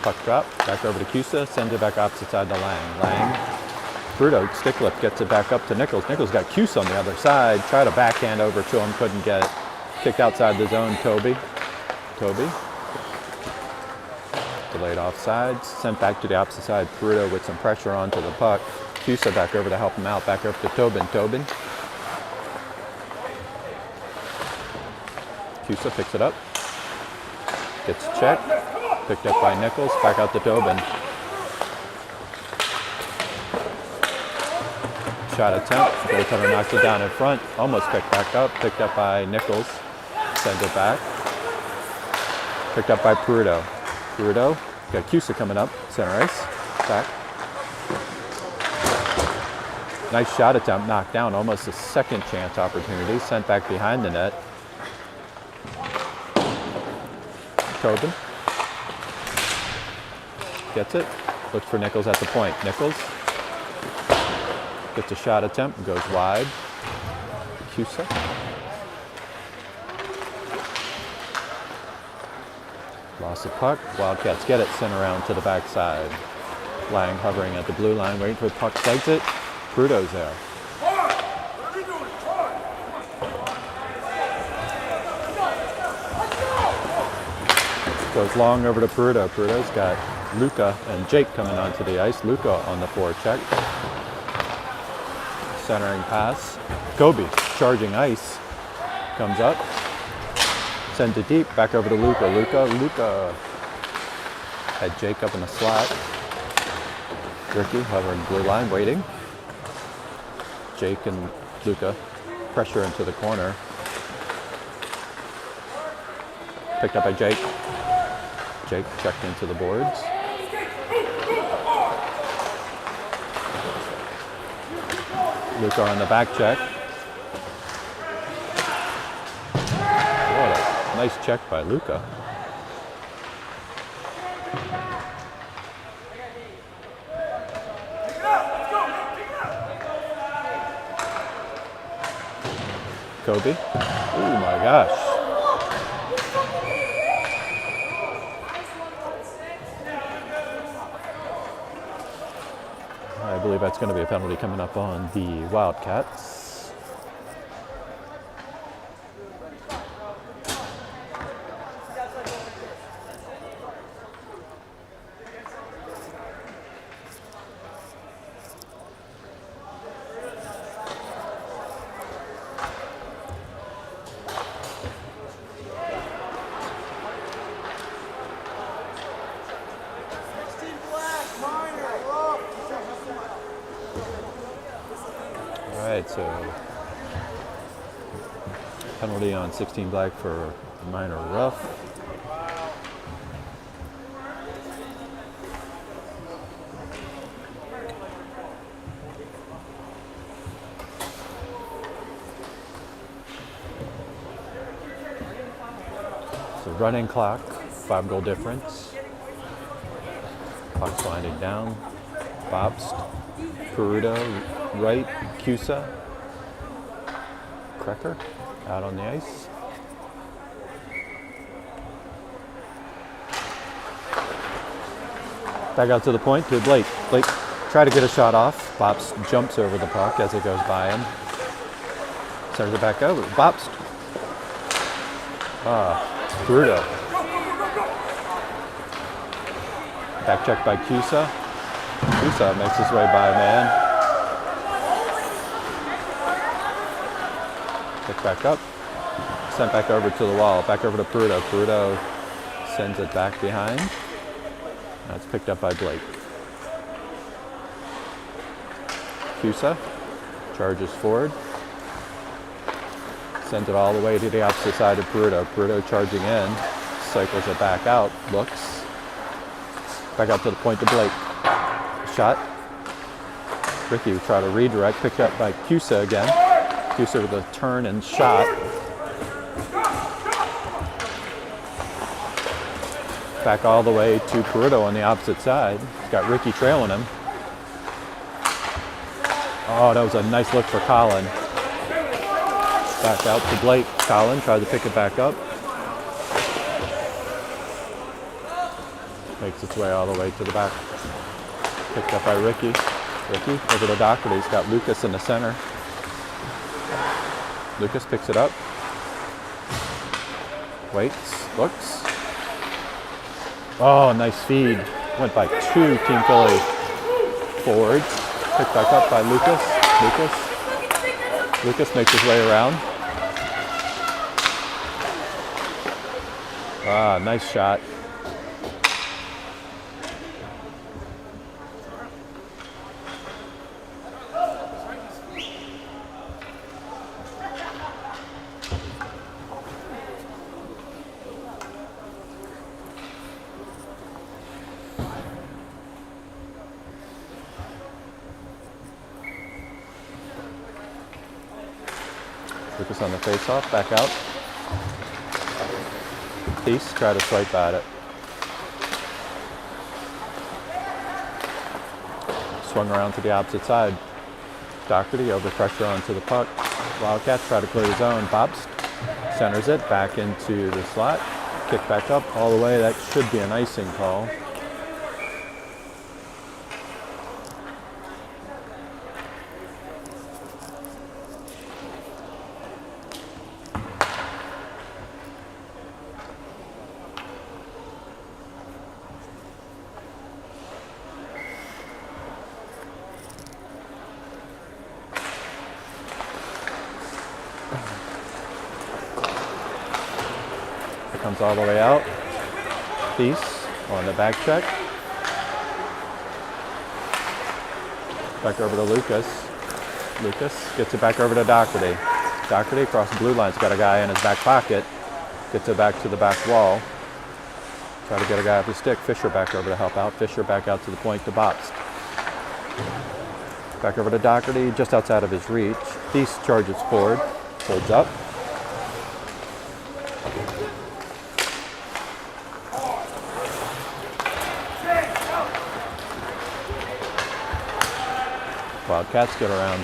Puck drop, back over to Cusa, sends it back opposite side to Lang. Lang, Peruto, stick lift, gets it back up to Nichols. Nichols got Cusa on the other side, tried a backhand over to him, couldn't get it. Kicked outside the zone, Toby. Delayed offside, sent back to the opposite side, Peruto with some pressure onto the puck. Cusa back over to help him out, back over to Tobin. Cusa picks it up, gets checked. Picked up by Nichols, back out to Tobin. Shot attempt, goaltender knocks it down in front, almost picked back up, picked up by Nichols, sends it back. Picked up by Peruto. Got Cusa coming up, center ice, back. Nice shot attempt, knocked down, almost a second chance opportunity, sent back behind the net. Tobin. Gets it, looks for Nichols at the point. Nichols gets a shot attempt, goes wide. Cusa. Lost the puck, Wildcats get it, sent around to the backside. Lang hovering at the blue line, waiting for the puck, takes it. Peruto's there. Goes long over to Peruto. Peruto's got Luca and Jake coming onto the ice. Luca on the forecheck. Centering pass. Kobe charging ice. Comes up. Sends it deep. Back over to Luca. Luca had Jake up in the slot. Ricky hovering blue line, waiting. Jake and Luca pressure into the corner. Picked up by Jake. Jake checked into the boards. Luca on the back check. What a nice check by Luca. Kobe. Oh my gosh. I believe that's going to be a penalty coming up on the Wildcats. So penalty on 16 black for minor rough. So running clock, 5-goal difference. Clock's winding down. Bobst, Peruto, right, Cusa, Krecker out on the ice. Back out to the point to Blake. Blake try to get a shot off. Bobst jumps over the puck as it goes by him. Sends it back over. Bobst. Peruto. Back check by Cusa. Cusa makes his way by a man. Picked back up. Sent back over to the wall. Back over to Peruto. Peruto sends it back behind. Now it's picked up by Blake. Cusa charges forward. Sends it all the way to the opposite side of Peruto. Peruto charging in, cycles it back out, looks. Back out to the point to Blake. Shot. Ricky would try to redirect, picked up by Cusa again. Cusa with a turn and shot. Back all the way to Peruto on the opposite side. He's got Ricky trailing him. Oh, that was a nice look for Colin. Back out to Blake. Colin tried to pick it back up. Makes its way all the way to the back. Picked up by Ricky. Ricky over to Doherty. He's got Lucas in the center. Lucas picks it up. Waits. Looks. Oh, nice feed. Went by two Team Philly forwards. Picked back up by Lucas. Lucas makes his way around. Ah, nice shot. Lucas on the face-off, back out. Peace, try to swipe at it. Swung around to the opposite side. Doherty over pressure onto the puck. Wildcats try to clear his zone. Bobst centers it back into the slot. Kick back up all the way. That should be an icing call. Comes all the way out. Peace on the back check. Back over to Lucas. Lucas gets it back over to Doherty. Doherty across the blue line's got a guy in his back pocket. Gets it back to the back wall. Try to get a guy off the stick. Fisher back over to help out. Fisher back out to the point to Bobst. Back over to Doherty, just outside of his reach. Peace charges forward. Holds up. Wildcats get around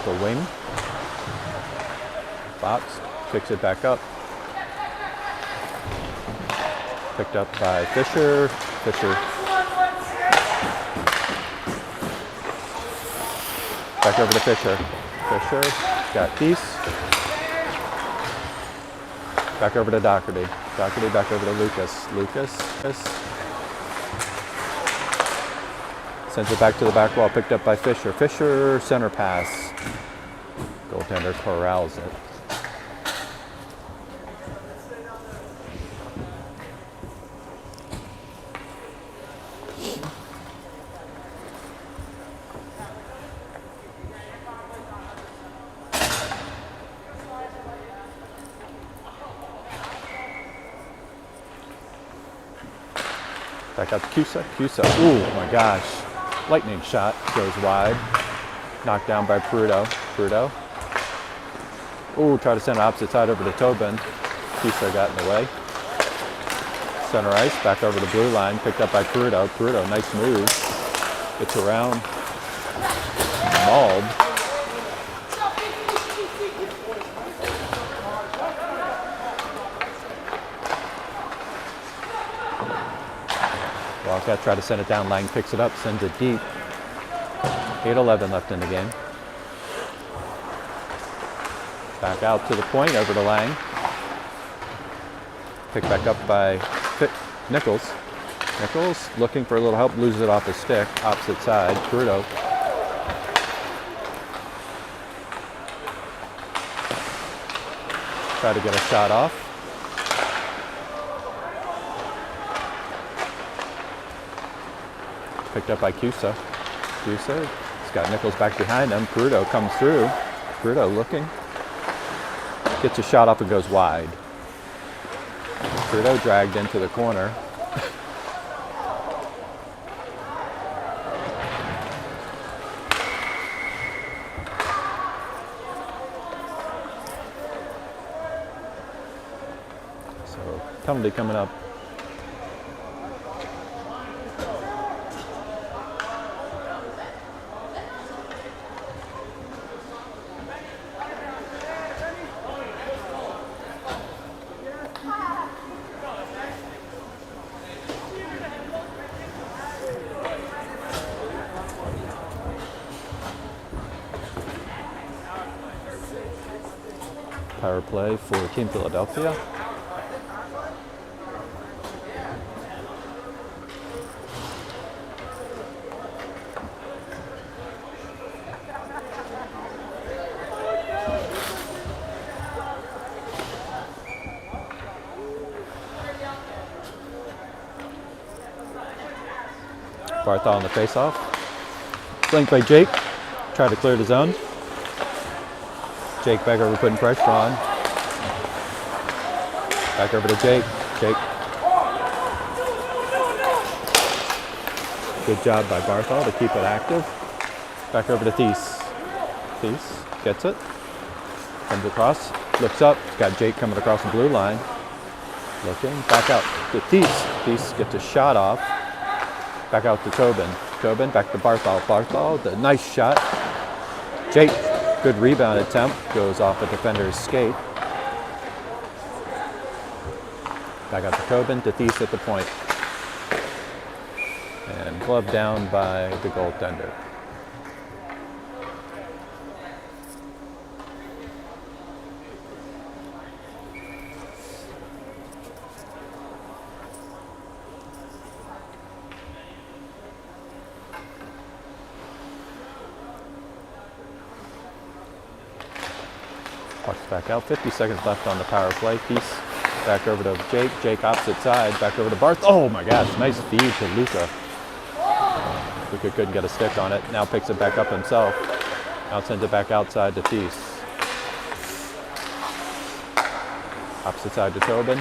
the wing. Box picks it back up. Picked up by Fisher. Fisher back over to Fisher. Fisher got Peace. Back over to Doherty. Doherty back over to Lucas. Lucas. Sends it back to the back wall, picked up by Fisher. Fisher, center pass. Goaltender corrals it. Back out to Cusa. Cusa, oh my gosh. Lightning shot goes wide. Knocked down by Peruto. Peruto. Ooh, try to send it opposite side over to Tobin. Cusa got in the way. Center ice, back over the blue line. Picked up by Peruto. Peruto, nice move. Gets around. Mauled. Wildcat tried to send it down. Lang picks it up, sends it deep. 8:11 left in the game. Back out to the point, over to Lang. Picked back up by Nichols. Nichols looking for a little help, loses it off his stick. Opposite side, Peruto. Try to get a shot off. Picked up by Cusa. Cusa, he's got Nichols back behind him. Peruto comes through. Peruto looking. Gets a shot up and goes wide. Trudeau dragged into the corner. So penalty coming up. Power play for Team Philadelphia. Barthol on the face-off. Flanked by Jake. Tried to clear the zone. Jake back over putting pressure on. Back over to Jake. Jake. Good job by Barthol to keep it active. Back over to Thies. Thies gets it. Comes across. Looks up. Got Jake coming across the blue line. Looking. Back out to Thies. Thies gets a shot off. Back out to Tobin. Tobin back to Barthol. Barthol, the nice shot. Jake. Good rebound attempt, goes off a defender's skate. Back out to Tobin, to Thies at the point. And glove down by the goaltender. Puck's back out. 50 seconds left on the power play. Thies back over to Jake. Jake opposite side. Back over to Barth. Oh my gosh, nice feed to Luca. Luca couldn't get a stick on it. Now picks it back up himself. Now sends it back outside to Thies. Opposite side to Tobin.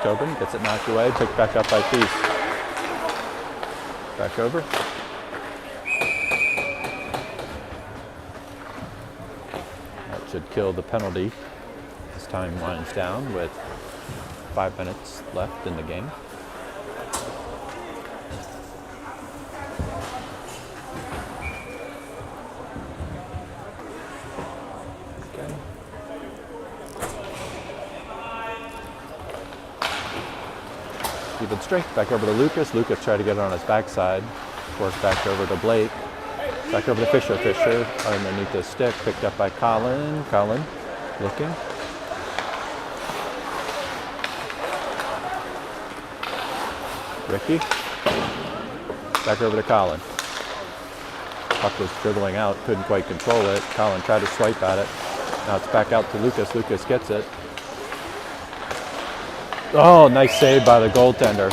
Tobin gets it knocked away. Picked back up by Thies. Back over. That should kill the penalty as time winds down with 5 minutes left in the game. Okay. Even strength. Back over to Lucas. Lucas tried to get it on his backside. Work back over to Blake. Back over to Fisher. Fisher underneath the stick. Picked up by Colin. Colin looking. Ricky. Back over to Colin. Puck was dribbling out. Couldn't quite control it. Colin tried to swipe at it. Now it's back out to Lucas. Lucas gets it. Oh, nice save by the goaltender.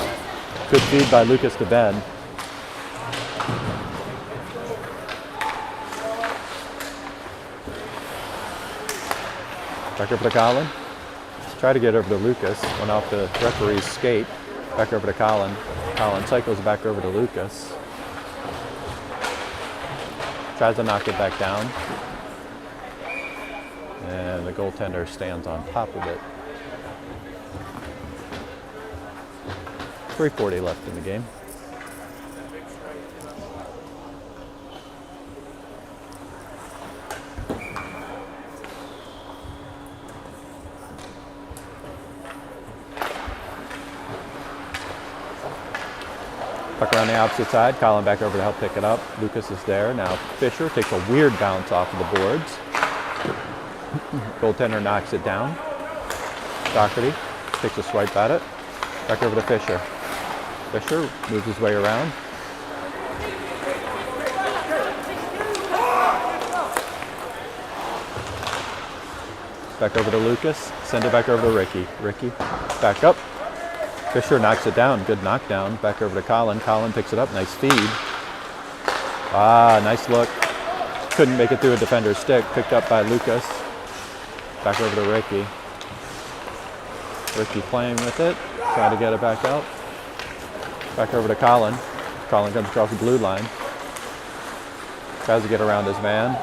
Good feed by Lucas to Ben. Back over to Colin. Try to get over to Lucas. Went off the referee's skate. Back over to Colin. Colin cycles back over to Lucas. Tries to knock it back down. And the goaltender stands on top of it. 3:40 left in the game. Puck around the opposite side. Colin back over to help pick it up. Lucas is there. Now Fisher takes a weird bounce off of the boards. Goaltender knocks it down. Doherty takes a swipe at it. Back over to Fisher. Fisher moves his way around. Back over to Lucas. Send it back over to Ricky. Ricky back up. Fisher knocks it down. Good knockdown. Back over to Colin. Colin picks it up. Nice feed. Nice look. Couldn't make it through a defender's stick. Picked up by Lucas. Back over to Ricky. Ricky playing with it. Trying to get it back out. Back over to Colin. Colin comes across the blue line. Tries to get around his man.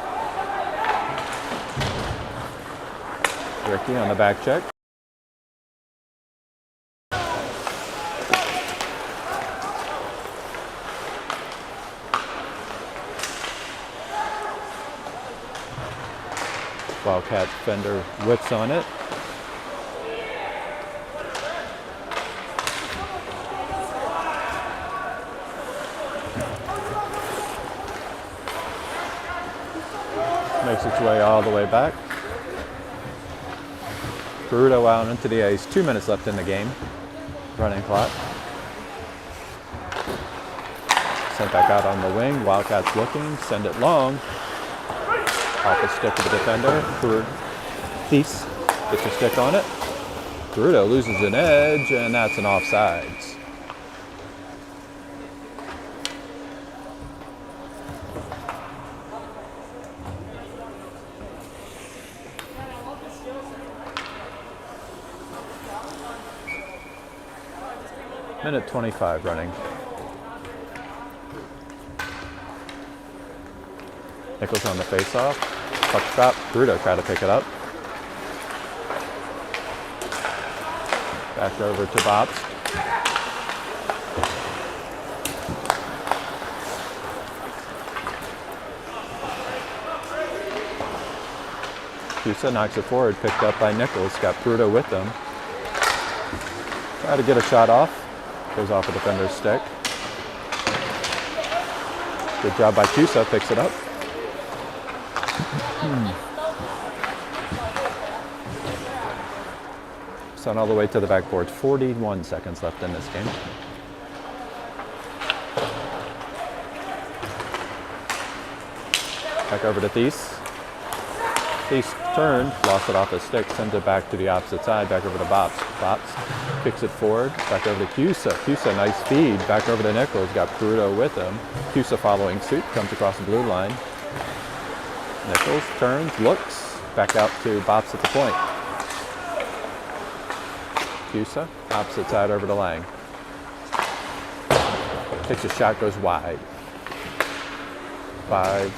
Ricky on the back check. Wildcat defender whips on it. Makes its way all the way back. Garudo out into the ice. 2 minutes left in the game. Running clock. Sent back out on the wing. Wildcats looking. Send it long. Off the stick of the defender. Thies gets a stick on it. Garudo loses an edge, and that's an offsides. Minute 25 running. Nichols on the face-off. Puck stop. Garudo try to pick it up. Back over to Bobst. Cusa knocks it forward. Picked up by Nichols. Got Garudo with them. Try to get a shot off. Goes off a defender's stick. Good job by Cusa. Picks it up. Sent all the way to the backboard. 41 seconds left in this game. Back over to Thies. Thies turned, lost it off his stick, sends it back to the opposite side, back over to Bobst. Bobst kicks it forward, back over to Cusa. Cusa, nice feed, back over to Nichols, got Garudo with him. Cusa following suit, comes across the blue line. Nichols turns, looks, back out to Bobst at the point. Cusa, opposite side over to Lang. Takes a shot, goes wide. 5,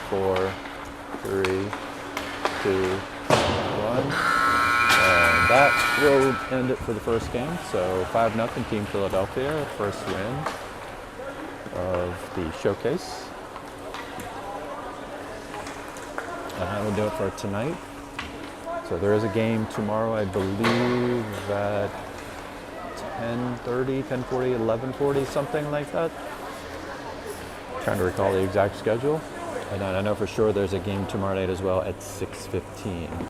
4, 3, 2, 1. And that will end it for the first game. So 5-0 Team Philadelphia, first win of the showcase. And that will do it for tonight. So there is a game tomorrow, I believe, at 10:30, 10:40, 11:40, something like that. Trying to recall the exact schedule. And I know for sure there's a game tomorrow night as well at 6:15.